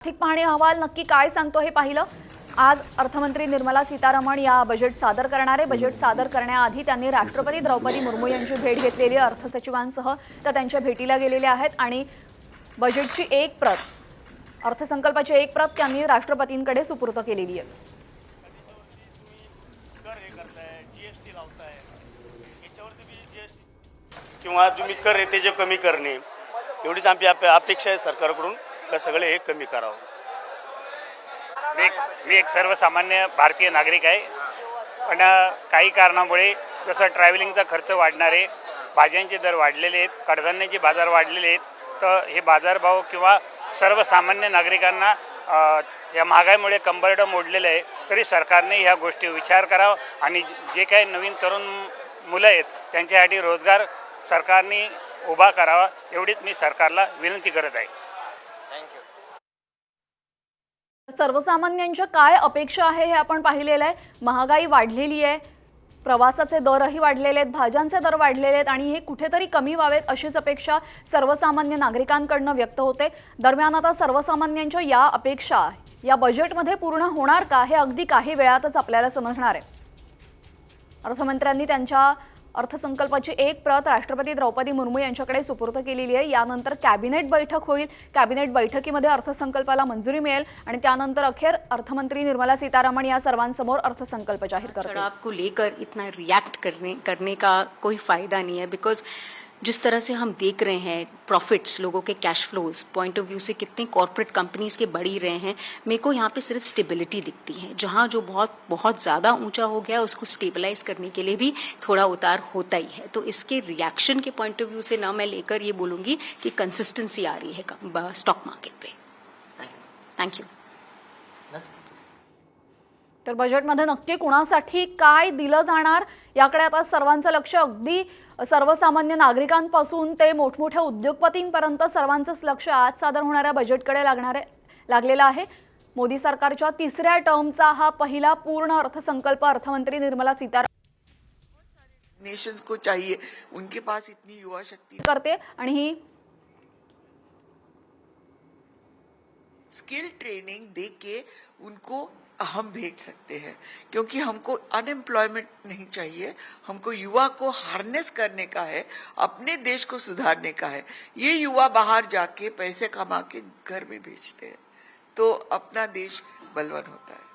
आर्थिक पाहणी अहवाल नक्की काय सांगतो हे पाहिलं। आज अर्थमंत्री निर्मला सीतारमण या बजेट सादर करणारे। बजेट सादर करण्याआधी त्यांनी राष्ट्रपती द्रौपदी मुर्मू यांची भेट घेतलेली आहे। अर्थसचिवांसह त्या त्यांच्या भेटीला गेलेले आहेत आणि बजेटची एक प्रत, अर्थसंकल्पाची एक प्रत त्यांनी राष्ट्रपतींकडे सुपूर्द केलेली आहे। किंवा तुम्ही कर आहे ते जे कमी करणे एवढीच आमची अपेक्षा आहे सरकारकडून का सगळे हे कमी करावं। मी एक सर्वसामान्य भारतीय नागरिक आहे, पण काही कारणामुळे जसं ट्रॅव्हलिंगचा खर्च वाढणारे, भाज्यांचे दर वाढलेले आहेत, कडधान्याचे बाजार वाढलेले आहेत, तर हे बाजारभाव किंवा सर्वसामान्य नागरिकांना या महागाईमुळे कंबरडं मोडलेलं आहे। तरी सरकारने ह्या गोष्टी विचार करावा आणि जे काही नवीन तरुण मुलं आहेत त्यांच्यासाठी रोजगार सरकारने उभा करावा, एवढीच मी सरकारला विनंती करत आहे। सर्वसामान्यांच्या काय अपेक्षा आहे हे आपण पाहिलेलं आहे। महागाई वाढलेली आहे, प्रवासाचे दरही वाढलेले आहेत, भाज्यांचे दर वाढलेले आहेत आणि हे कुठेतरी कमी व्हावेत अशीच अपेक्षा सर्वसामान्य नागरिकांकडून व्यक्त होते। दरम्यान आता सर्वसामान्यांच्या या अपेक्षा या बजेटमध्ये पूर्ण होणार का हे अगदी काही वेळातच आपल्याला समजणार आहे। अर्थमंत्र्यांनी त्यांच्या अर्थसंकल्पाची एक प्रत राष्ट्रपती द्रौपदी मुर्मू यांच्याकडे सुपूर्द केलेली आहे। यानंतर कॅबिनेट बैठक होईल। कॅबिनेट बैठकीमध्ये अर्थसंकल्पाला मंजुरी मिळेल आणि त्यानंतर अखेर अर्थमंत्री निर्मला सीतारमण या सर्वांसमोर अर्थसंकल्प जाहीर करतील। आपको लेकर इतना रिएक्ट करने का कोई फायदा नहीं है, बिकॉज जिस तरह से हम देख रहे हैं प्रॉफिट्स, लोगों के cash flows point of view से कितने कॉर्पोरेट कंपनीज के बढ़ ही रहे हैं, मेरे को यहाँ पे सिर्फ स्टेबिलिटी दिखती है। जहाँ जो बहुत ज़्यादा ऊंचा हो गया उसको स्टेबलाइज करने के लिए भी थोड़ा उतार होता ही है। तो इसके रिएक्शन के पॉइंट ऑफ व्यू से ना मैं लेकर ये बोलूँगी कि कंसिस्टेंसी आ रही है stock market pay. Thank you. तर बजेटमध्ये नक्की कुणासाठी काय दिलं जाणार याकडे आता सर्वांचं लक्ष, अगदी सर्वसामान्य नागरिकांपासून ते मोठमोठ्या उद्योगपतींपर्यंत सर्वांचंच लक्ष आज सादर होणाऱ्या बजेटकडे लागलेलं आहे। मोदी सरकारच्या तिसऱ्या टर्मचा हा पहिला पूर्ण अर्थसंकल्प अर्थमंत्री निर्मला सीतारमण नेशंस को चाहिए, उनके पास इतनी युवा शक्ति करते आणि ही स्किल ट्रेनिंग दे के उनको हम भेज सकते हैं, क्योंकि हमको अनएम्प्लॉयमेंट नहीं चाहिए, हमको युवा को हार्नेस करने का है, अपने देश को सुधारने का है। ये युवा बाहर जाके पैसे कमा के घर में भेजते हैं तो अपना देश बलवान होता है।